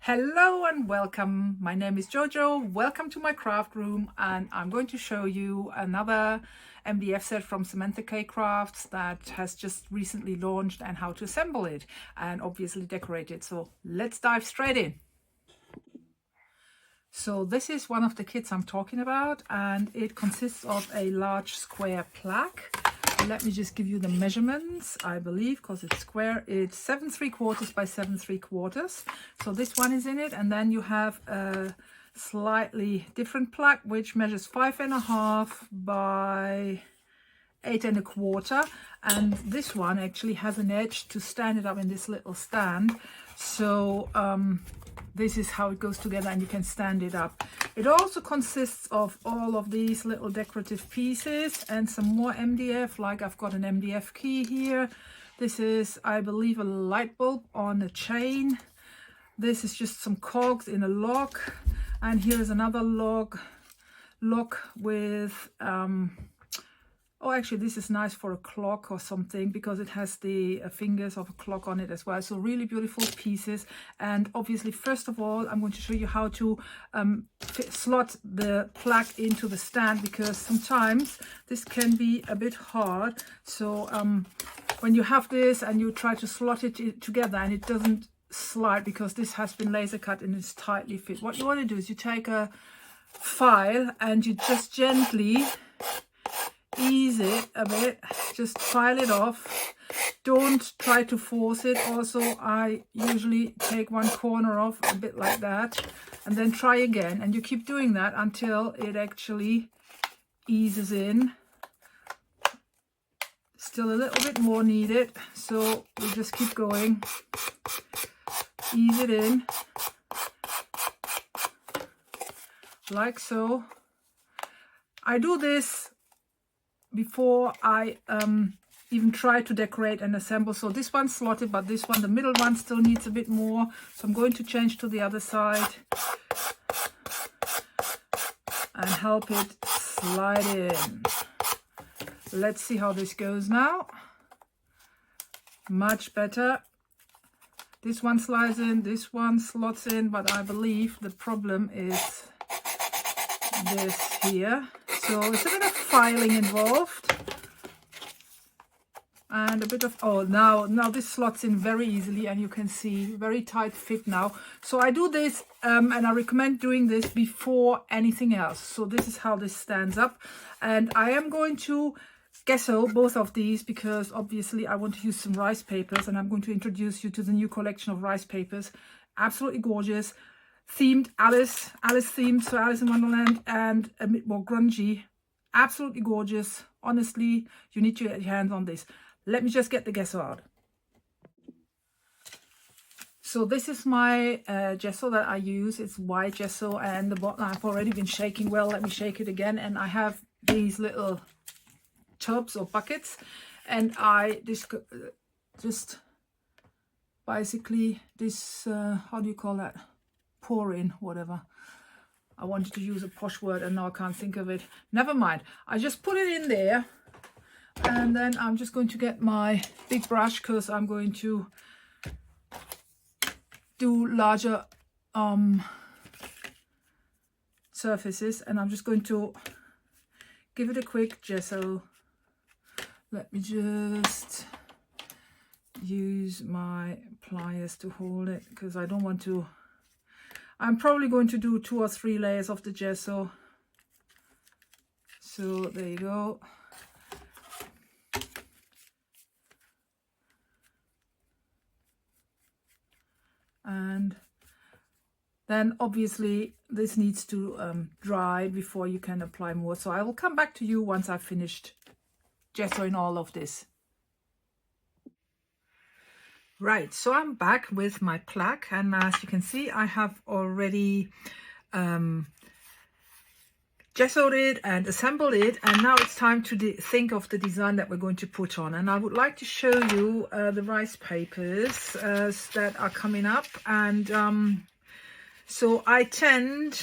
Hello and welcome. My name is Jojo. Welcome to my craft room, and I'm going to show you another MDF set from Samantha K Crafts that has just recently launched and how to assemble it and obviously decorate it. So let's dive straight in. So this is one of the kits I'm talking about, and it consists of a large square plaque. Let me just give you the measurements, I believe, because it's square. It's 7 3/4 by 7 3/4. So this one is in it, and then you have a slightly different plaque which measures 5.5 by 8 1/4, and this one actually has an edge to stand it up in this little stand. So this is how it goes together, and you can stand it up. It also consists of all of these little decorative pieces and some more MDF, like I've got an MDF key here. This is, I believe, a light bulb on a chain. This is just some cogs in a lock, and here is another lock with oh, actually this is nice for a clock or something because it has the fingers of a clock on it as well. So really beautiful pieces. And obviously, first of all, I'm going to show you how to slot the plaque into the stand, because sometimes this can be a bit hard. So when you have this and you try to slot it together and it doesn't slide because this has been laser cut and it's tightly fit, what you want to do is you take a file and you just gently ease it a bit, just file it off. Don't try to force it. Also, I usually take one corner off, a bit like that, and then try again, and you keep doing that until it actually eases in. Still a little bit more needed, so we just keep going. Ease it in like so. I do this before I even try to decorate and assemble. So this one's slotted, but this one, the middle one, still needs a bit more. So I'm going to change to the other side and help it slide in. Let's see how this goes now. Much better. This one slides in, this one slots in, but I believe the problem is this here. So it's a bit of filing involved and a bit of, oh, now this slots in very easily, and you can see very tight fit now. So I do this and I recommend doing this before anything else. So this is how this stands up, and I am going to gesso both of these because obviously I want to use some rice papers, and I'm going to introduce you to the new collection of rice papers. Absolutely gorgeous, themed Alice themed, so Alice in Wonderland, and a bit more grungy. Absolutely gorgeous. Honestly, you need to get your hands on this. Let me just get the gesso out. So this is my gesso that I use. It's white gesso, and the bottom I've already been shaking well. Let me shake it again. And I have these little tubs or buckets, and I just basically this how do you call that, pour in whatever. I wanted to use a posh word and now I can't think of it. Never mind. I just put it in there, and then I'm just going to get my big brush because I'm going to do larger surfaces, and I'm just going to give it a quick gesso. Let me just use my pliers to hold it because I don't want to. I'm probably going to do 2 or 3 layers of the gesso. So there you go. And then obviously this needs to dry before you can apply more. So I will come back to you once I've finished gessoing all of this. Right, so I'm back with my plaque, and as you can see, I have already gessoed it and assembled it, and now it's time to think of the design that we're going to put on. And I would like to show you the rice papers that are coming up. And so I tend,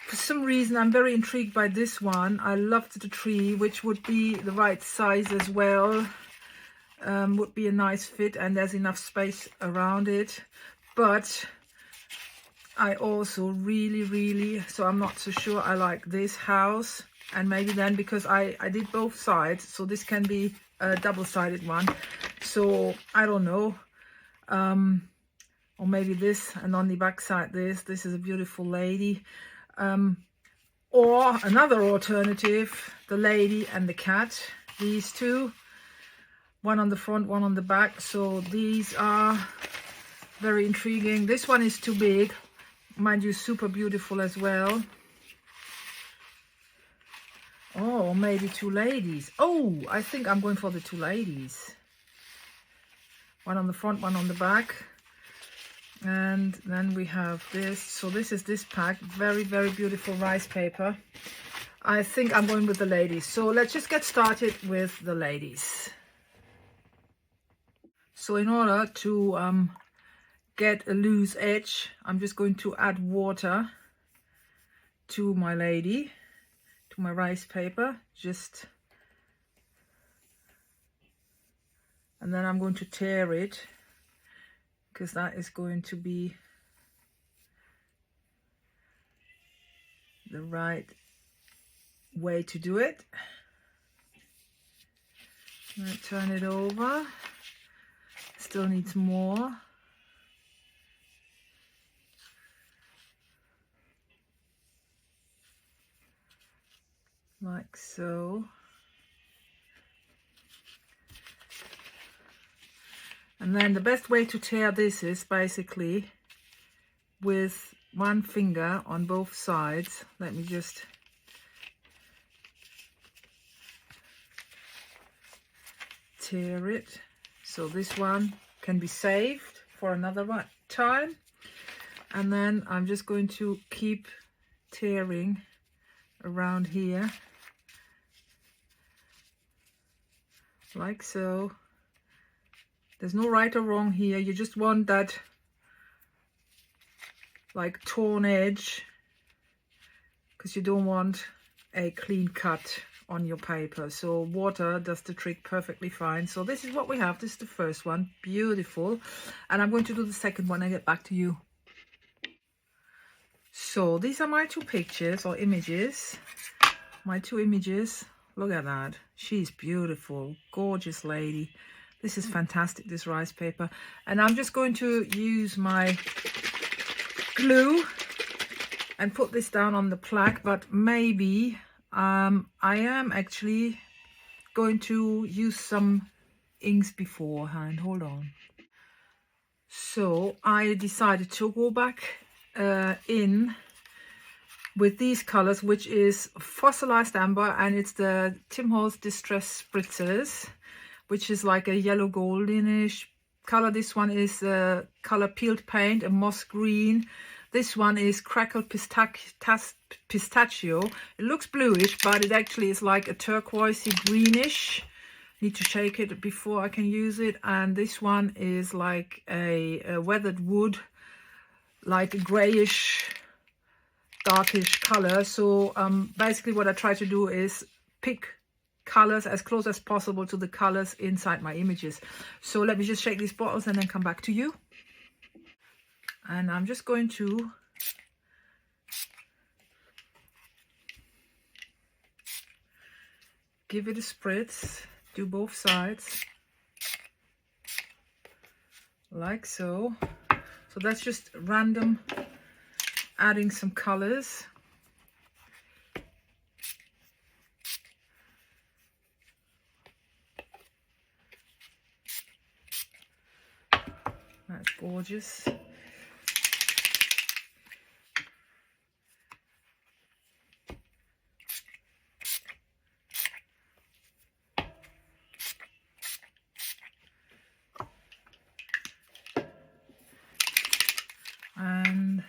for some reason, I'm very intrigued by this one. I loved the tree, which would be the right size as well. Would be a nice fit, and there's enough space around it. But I also really, so I'm not so sure I like this house, and maybe then because I did both sides, so this can be a double-sided one, so I don't know. Or maybe this, and on the back side this is a beautiful lady. Or another alternative, the lady and the cat, these two, one on the front, one on the back. So these are very intriguing. This one is too big, mind you, super beautiful as well. Oh, maybe two ladies. Oh, I think I'm going for the two ladies. One on the front, one on the back. And then we have this. So this is this pack. Very beautiful rice paper. I think I'm going with the ladies. So let's just get started with the ladies. So in order to get a loose edge, I'm just going to add water to my lady, to my rice paper, and then I'm going to tear it, because that is going to be the right way to do it. I turn it over. Still needs more. Like so. And then the best way to tear this is basically with one finger on both sides. Let me just tear it. So this one can be saved for another time. And then I'm just going to keep tearing around here. Like so. There's no right or wrong here. You just want that like torn edge, because you don't want a clean cut on your paper. So water does the trick perfectly fine. So this is what we have. This is the first one. Beautiful. And I'm going to do the second one and get back to you. So these are my two pictures or images. My two images. Look at that. She's beautiful. Gorgeous lady. This is fantastic, this rice paper. And I'm just going to use my glue and put this down on the plaque, but maybe I am actually going to use some inks beforehand. Hold on. So I decided to go back in with these colors, which is fossilized amber, and it's the Tim Holtz Distress Spritzers, which is like a yellow goldenish color. This one is color peeled paint, a moss green. This one is crackled pistachio. It looks bluish, but it actually is like a turquoisey greenish. Need to shake it before I can use it. And this one is like a weathered wood, like a grayish, darkish color. So basically what I try to do is pick colors as close as possible to the colors inside my images. So let me just shake these bottles and then come back to you. And I'm just going to give it a spritz, do both sides, like so. So that's just random, adding some colors. That's gorgeous. And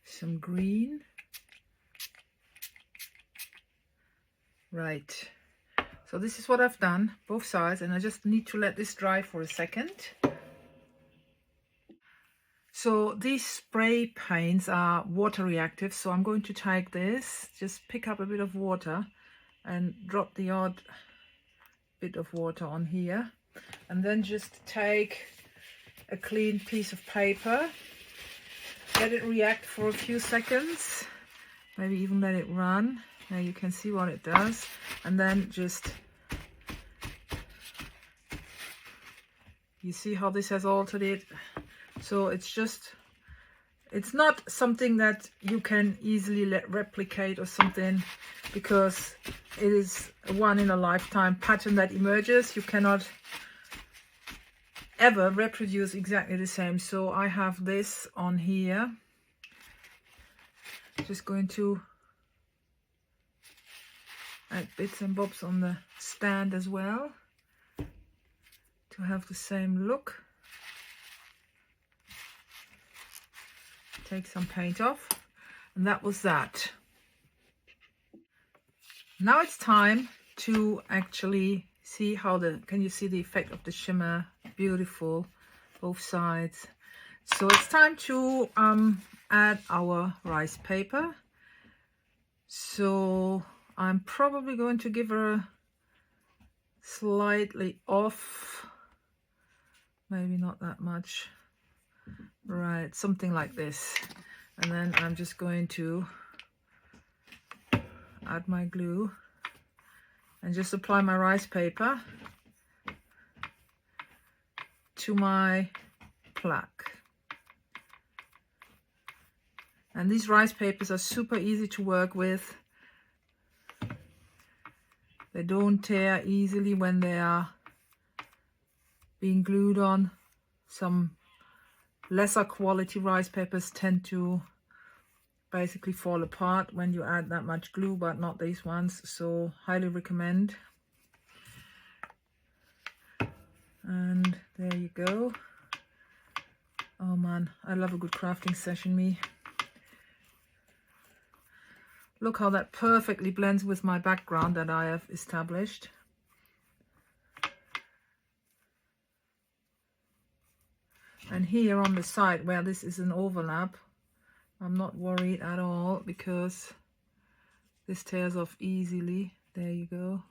some green. Right, so this is what I've done, both sides, and I just need to let this dry for a second. So these spray paints are water reactive, so I'm going to take this, just pick up a bit of water and drop the odd bit of water on here, and then just take a clean piece of paper, let it react for a few seconds, maybe even let it run. Now you can see what it does, and then just, you see how this has altered it. So it's not something that you can easily replicate or something, because it is a one in a lifetime pattern that emerges. You cannot ever reproduce exactly the same. So I have this on here, just going to add bits and bobs on the stand as well to have the same look. Take some paint off, and that was that. Now it's time to actually see how can you see the effect of the shimmer? Beautiful, both sides. So it's time to add our rice paper. So I'm probably going to give her a slightly off, maybe not that much, right, something like this. And then I'm just going to add my glue and just apply my rice paper to my plaque. And these rice papers are super easy to work with. They don't tear easily when they are being glued on. Some lesser quality rice papers tend to basically fall apart when you add that much glue, but not these ones, so highly recommend. And there you go. Oh man, I love a good crafting session, me. Look how that perfectly blends with my background that I have established. And here on the side where this is an overlap, I'm not worried at all because this tears off easily. There you go.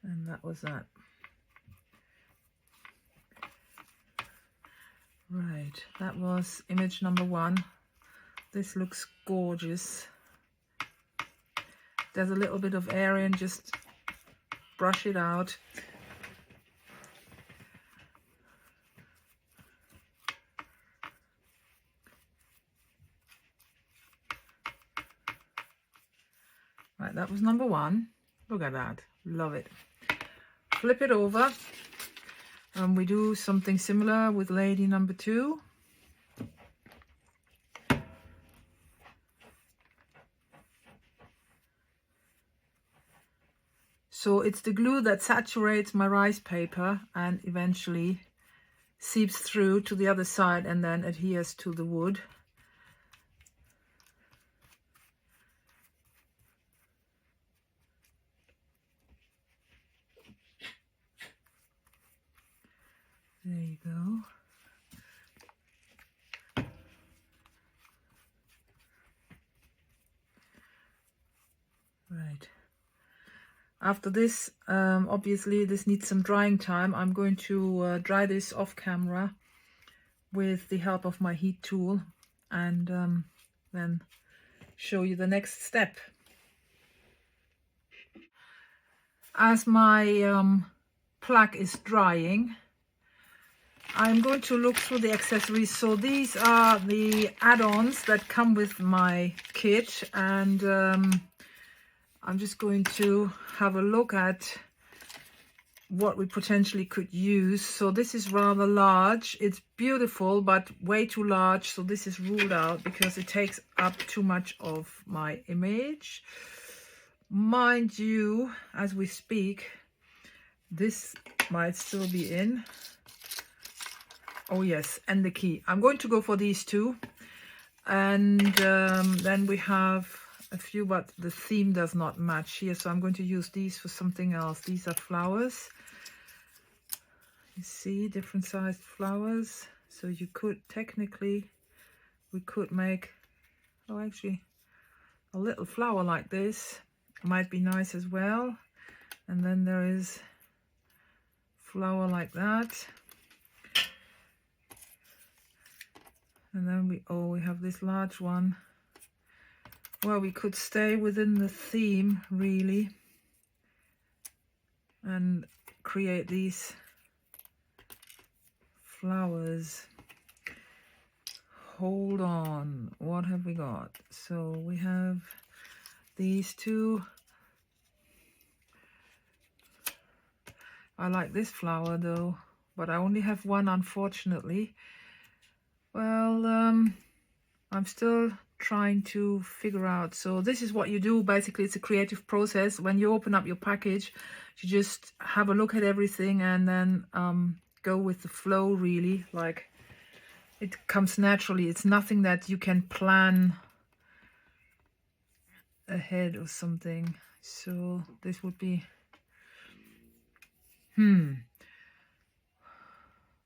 And that was that. Right, that was image number 1. This looks gorgeous. There's a little bit of area and just brush it out. Right, that was number 1. Look at that, love it. Flip it over and we do something similar with lady number 2. So it's the glue that saturates my rice paper and eventually seeps through to the other side and then adheres to the wood. There you go. Right. After this, obviously this needs some drying time. I'm going to dry this off camera with the help of my heat tool and then show you the next step. As my plaque is drying, I'm going to look through the accessories. So these are the add-ons that come with my kit, and I'm just going to have a look at what we potentially could use. So this is rather large. It's beautiful, but way too large. So this is ruled out because it takes up too much of my image. Mind you, as we speak, this might still be in. Oh yes, and the key. I'm going to go for these two. And then we have a few, but the theme does not match here, so I'm going to use these for something else. These are flowers. You see, different sized flowers. So you could technically, we could make, oh actually, a little flower like this might be nice as well. And then there is flower like that. And then we have this large one. Well, we could stay within the theme really and create these flowers. Hold on, what have we got? So we have these two. I like this flower though, but I only have one, unfortunately. Well, I'm still trying to figure out. So this is what you do. Basically, it's a creative process. When you open up your package, you just have a look at everything and then go with the flow, really. Like, it comes naturally. It's nothing that you can plan ahead or something. So this would be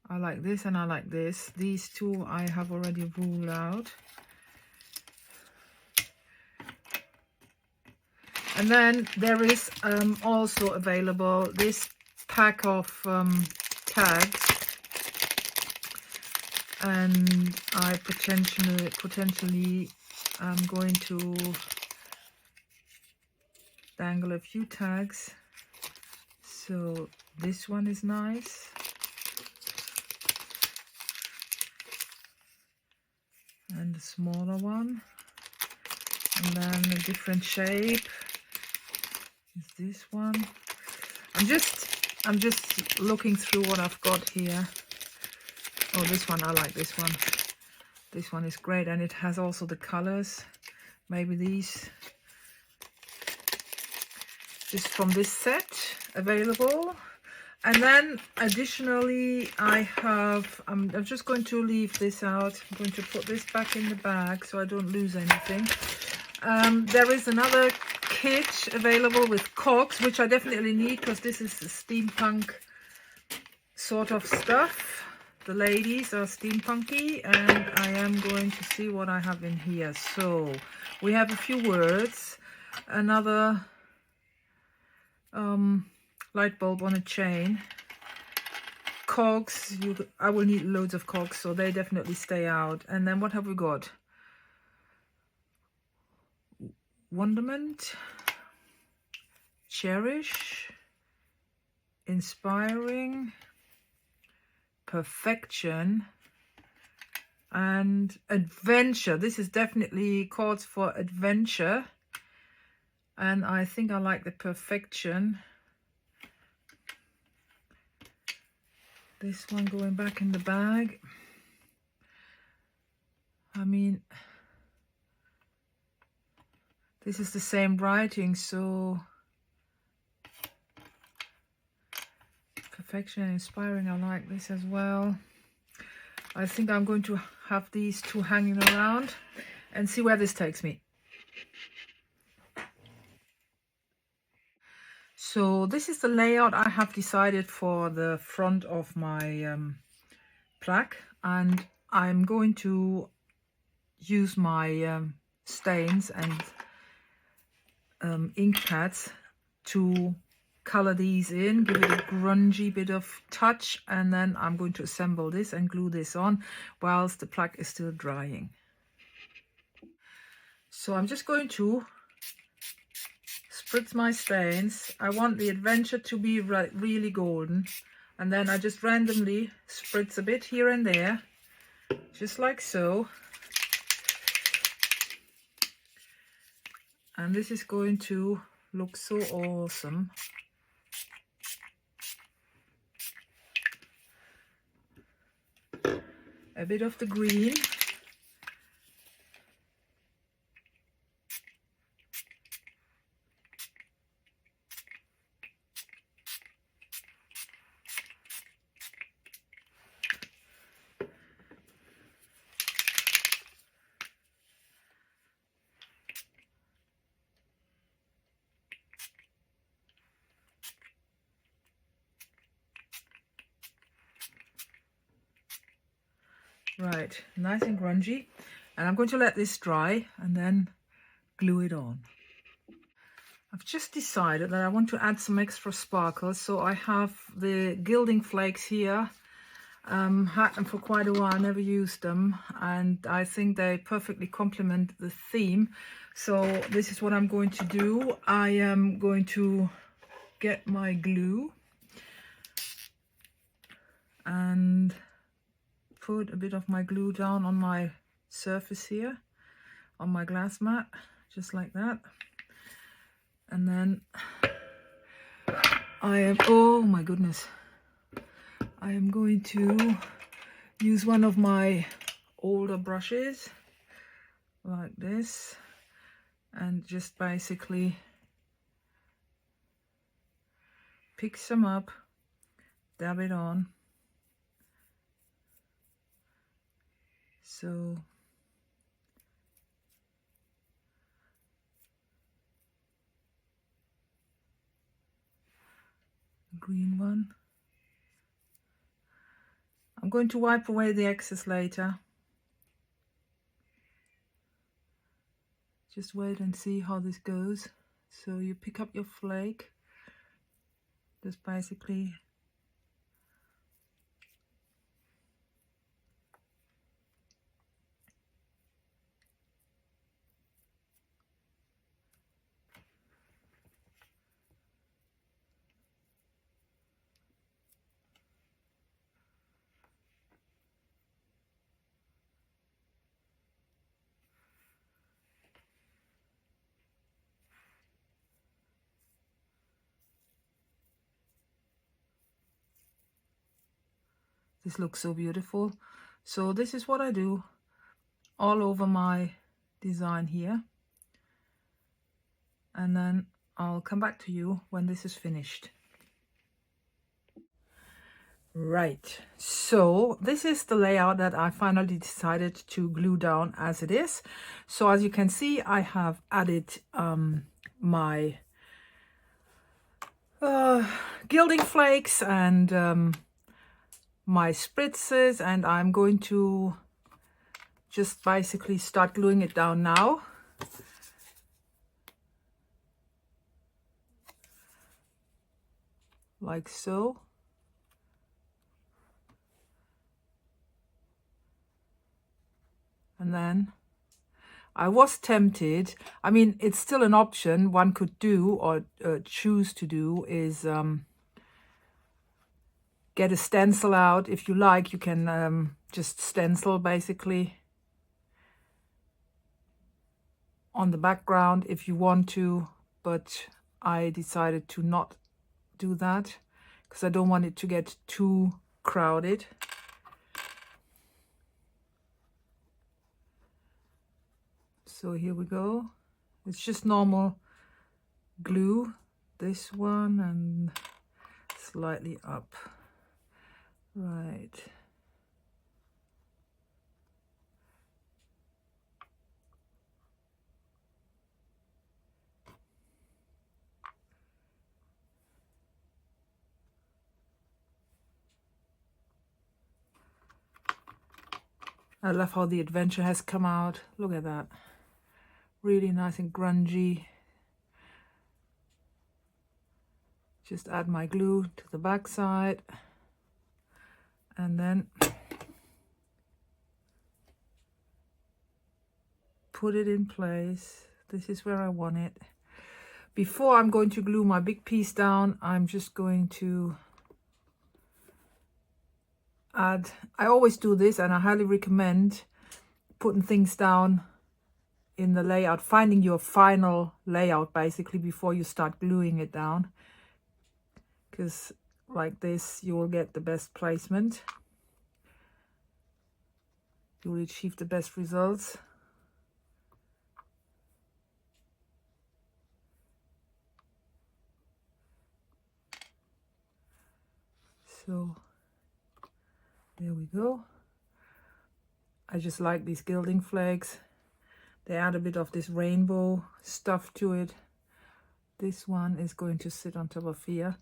I like this and I like this. These two I have already ruled out. And then there is also available this pack of tags, and I potentially I'm going to dangle a few tags. So this one is nice. And a smaller one. And then a different shape is this one. I'm just looking through what I've got here. Oh, this one, I like this one. This one is great, and it has also the colors. Maybe these just from this set available. And then additionally I have, I'm just going to leave this out. I'm going to put this back in the bag so I don't lose anything. There is another kit available with cogs, which I definitely need because this is the steampunk sort of stuff. The ladies are steampunky, and I am going to see what I have in here. So we have a few words, another light bulb on a chain, cogs. I will need loads of cogs, so they definitely stay out. And then what have we got? Wonderment, cherish, inspiring, perfection, and adventure. This is definitely calls for adventure, and I think I like the perfection. This one going back in the bag. I mean, this is the same writing, so perfection and inspiring, I like this as well. I think I'm going to have these two hanging around and see where this takes me. So this is the layout I have decided for the front of my plaque, and I'm going to use my stains and ink pads to color these in, give it a grungy bit of touch, and then I'm going to assemble this and glue this on whilst the plaque is still drying. So I'm just going to spritz my stains. I want the adventure to be really golden, and then I just randomly spritz a bit here and there, just like so. And this is going to look so awesome. A bit of the green. Right, nice and grungy. And I'm going to let this dry and then glue it on. I've just decided that I want to add some extra sparkle, so I have the gilding flakes here. Had them for quite a while, never used them, and I think they perfectly complement the theme. So this is what I'm going to do. I am going to get my glue and put a bit of my glue down on my surface here, on my glass mat, just like that. And then I am, oh my goodness, I am going to use one of my older brushes like this and just basically pick some up, dab it on. So green one. I'm going to wipe away the excess later. Just wait and see how this goes. So you pick up your flake, just basically this looks so beautiful. So this is what I do all over my design here, and then I'll come back to you when this is finished. Right, so this is the layout that I finally decided to glue down as it is. So as you can see, I have added my gilding flakes and my spritzes, and I'm going to just basically start gluing it down now. Like so. And then I was tempted, I mean, it's still an option one could do or choose to do, is get a stencil out. If you like, you can just stencil basically on the background if you want to, but I decided to not do that because I don't want it to get too crowded. So here we go. It's just normal glue, this one, and slightly up. Right. I love how the adventure has come out. Look at that. Really nice and grungy. Just add my glue to the back side and then put it in place. This is where I want it. Before I'm going to glue my big piece down, I'm just going to add, I always do this and I highly recommend putting things down in the layout, finding your final layout basically before you start gluing it down, because like this you will get the best placement, you will achieve the best results. So there we go. I just like these gilding flakes. They add a bit of this rainbow stuff to it. This one is going to sit on top of here.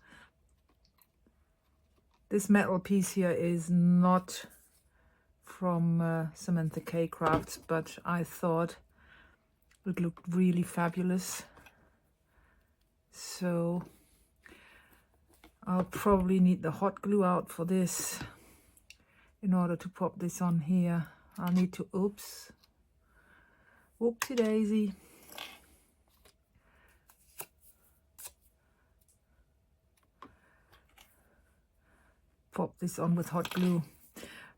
This metal piece here is not from Samantha K Crafts, but I thought it looked really fabulous. So I'll probably need the hot glue out for this in order to pop this on here. I'll need to, oops, whoopsie daisy. Pop this on with hot glue.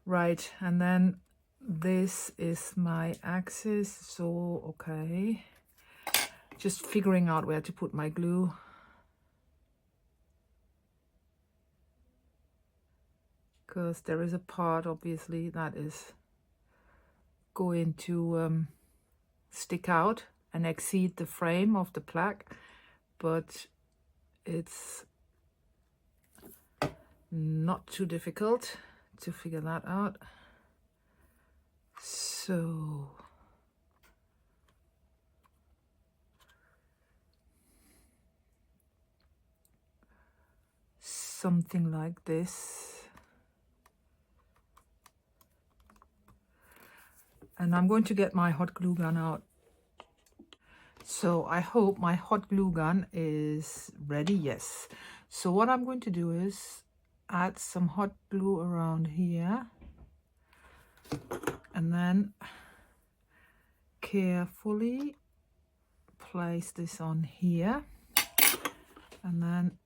Right, and then this is my axis. So, okay, just figuring out where to put my glue. Because there is a part, obviously, that is going to stick out and exceed the frame of the plaque, but it's not too difficult to figure that out. So something like this. And I'm going to get my hot glue gun out. So I hope my hot glue gun is ready. Yes. So what I'm going to do is add some hot glue around here, and then carefully place this on here, and then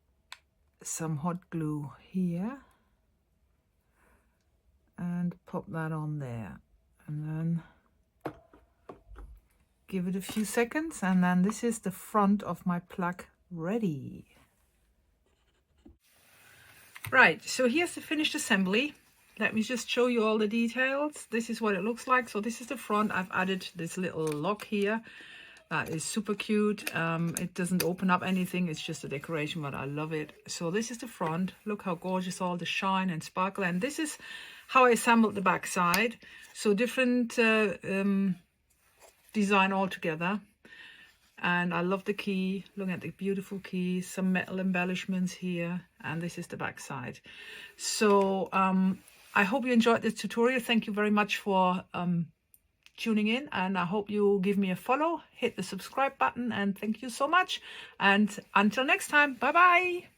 some hot glue here, and pop that on there, and then give it a few seconds, and then this is the front of my plaque ready. Right, so here's the finished assembly. Let me just show you all the details. This is what it looks like. So this is the front. I've added this little lock here. That is super cute. It doesn't open up anything. It's just a decoration, but I love it. So this is the front. Look how gorgeous all the shine and sparkle. And this is how I assembled the back side. So different design altogether. And I love the key. Look at the beautiful key, some metal embellishments here, and this is the back side. So I hope you enjoyed this tutorial. Thank you very much for tuning in, and I hope you give me a follow, hit the subscribe button, and thank you so much. And until next time, bye bye.